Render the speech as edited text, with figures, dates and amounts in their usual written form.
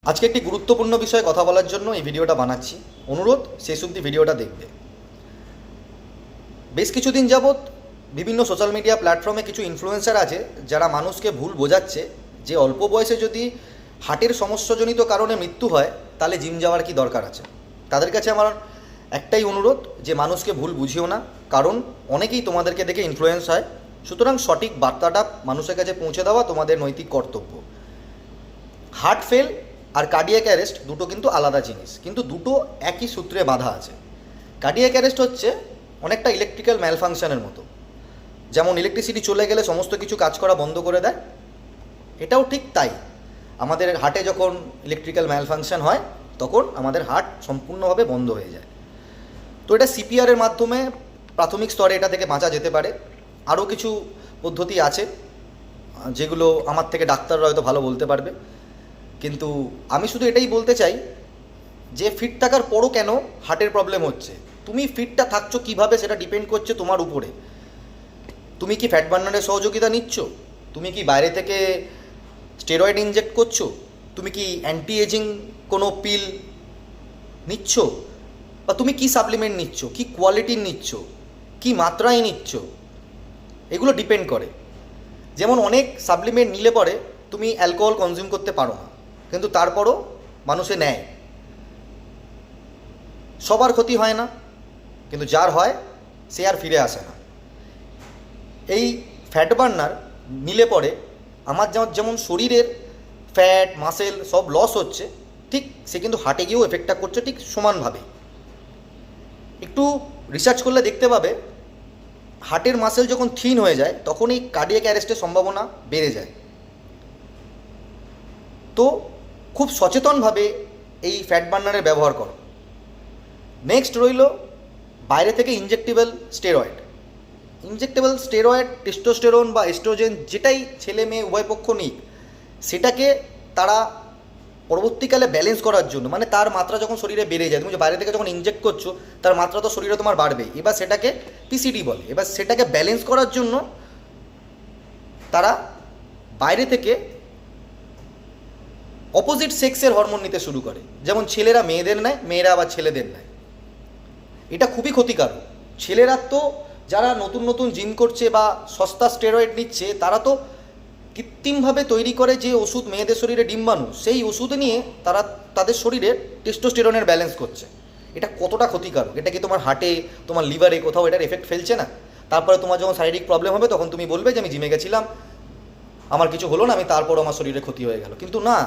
আজকে একটি গুরুত্বপূর্ণ বিষয়ে কথা বলার জন্য এই ভিডিওটা বানাচ্ছি। অনুরোধ শেষ অবধি ভিডিওটা দেখবে। বেশ কিছুদিন যাবৎ বিভিন্ন সোশ্যাল মিডিয়া প্ল্যাটফর্মে কিছু ইনফ্লুয়েন্সার আছে যারা মানুষকে ভুল বোঝাচ্ছে যে অল্প বয়সে যদি হার্টের সমস্যাজনিত কারণে মৃত্যু হয় তাহলে জিম যাওয়ার কি দরকার আছে। তাদের কাছে আমার একটাই অনুরোধ যে মানুষকে ভুল বুঝিও না, কারণ অনেকেই তোমাদেরকে দেখে ইনফ্লুয়েন্স হয়। সুতরাং সঠিক বার্তাটা মানুষের কাছে পৌঁছে দেওয়া তোমাদের নৈতিক কর্তব্য। হার্ট ফেল আর কার্ডিয়াক অ্যারেস্ট দুটো কিন্তু আলাদা জিনিস, কিন্তু দুটো একই সূত্রে বাঁধা আছে। কার্ডিয়াক অ্যারেস্ট হচ্ছে অনেকটা ইলেকট্রিক্যাল ম্যালফাংশনের মতো, যেমন ইলেকট্রিসিটি চলে গেলে সমস্ত কিছু কাজ করা বন্ধ করে দেয়, এটাও ঠিক তাই। আমাদের হার্টে যখন ইলেকট্রিক্যাল ম্যালফাংশন হয় তখন আমাদের হার্ট সম্পূর্ণভাবে বন্ধ হয়ে যায়। তো এটা সিপিআরের মাধ্যমে প্রাথমিক স্তরে এটা থেকে বাঁচা যেতে পারে। আরও কিছু পদ্ধতি আছে যেগুলো আমার থেকে ডাক্তাররা হয়তো ভালো বলতে পারবে, কিন্তু আমি শুধু এটাই বলতে চাই যে ফিট থাকার পরও কেন হার্টের প্রবলেম হচ্ছে। তুমি ফিটটা থাকছো কীভাবে সেটা ডিপেন্ড করছে তোমার উপরে। তুমি কি ফ্যাট বার্নারের সহযোগিতা নিচ্ছ? তুমি কি বাইরে থেকে স্টেরয়েড ইনজেক্ট করছো? তুমি কি অ্যান্টি এজিং কোনো পিল নিচ্ছ? বা তুমি কি সাপ্লিমেন্ট নিচ্ছ, কি কোয়ালিটির নিচ্ছ, কি মাত্রায় নিচ্ছ, এগুলো ডিপেন্ড করে। যেমন অনেক সাপ্লিমেন্ট নিলে পরে তুমি অ্যালকোহল কনজিউম করতে পারো না, কিন্তু তারপরও মানুষে নেয়। সবার ক্ষতি হয় না, কিন্তু যার হয় সে আর ফিরে আসে না। এই ফ্যাট বার্নার নিলে পরে আমার যেমন শরীরের ফ্যাট মাসেল সব লস হচ্ছে, ঠিক সে কিন্তু হার্টে গিয়েও এফেক্টটা করছে ঠিক সমানভাবে। একটু রিসার্চ করলে দেখতে পাবে হার্টের মাসেল যখন থিন হয়ে যায় তখন এই কার্ডিয়াক অ্যারেস্টের সম্ভাবনা বেড়ে যায়। তো খুব সচেতনভাবে এই ফ্যাট বার্নারের ব্যবহার করো। নেক্সট রইল বাইরে থেকে injectable steroid. Injectable steroid testosterone বা এস্ট্রোজেন যেটাই ছেলে মেয়ে উভয় পক্ষ নিক, সেটাকে তারা পরবর্তীকালে ব্যালেন্স করার জন্য, মানে তার মাত্রা যখন শরীরে বেড়ে যায়, তুমি যে বাইরে থেকে যখন ইনজেক্ট করছো তার মাত্রা তো শরীরে তোমার বাড়বে, এবার সেটাকে পিসিডি বলে। এবার সেটাকে ব্যালেন্স করার জন্য তারা বাইরে থেকে অপোজিট সেক্সের হরমোন নিতে শুরু করে, যেমন ছেলেরা মেয়েদের নেয়, মেয়েরা আবার ছেলেদের নেয়। এটা খুবই ক্ষতিকারক। ছেলেরা তো যারা নতুন নতুন জিম করছে বা সস্তা স্টেরয়েড নিচ্ছে, তারা তো কৃত্রিমভাবে তৈরি করে যে ওষুধ মেয়েদের শরীরে ডিম্বাণু, সেই ওষুধ নিয়ে তারা তাদের শরীরে টেস্টোস্টেরনের ব্যালেন্স করছে। এটা কতটা ক্ষতিকারক। এটা কি তোমার হার্টে, তোমার লিভারে কোথাও এটার এফেক্ট ফেলছে না? তারপরে তোমার যখন শারীরিক প্রবলেম হবে তখন তুমি বলবে যে আমি জিমে গেছিলাম, আমার কিছু হলো না, আমি তারপরও আমার শরীরে ক্ষতি হয়ে গেল। কিন্তু না,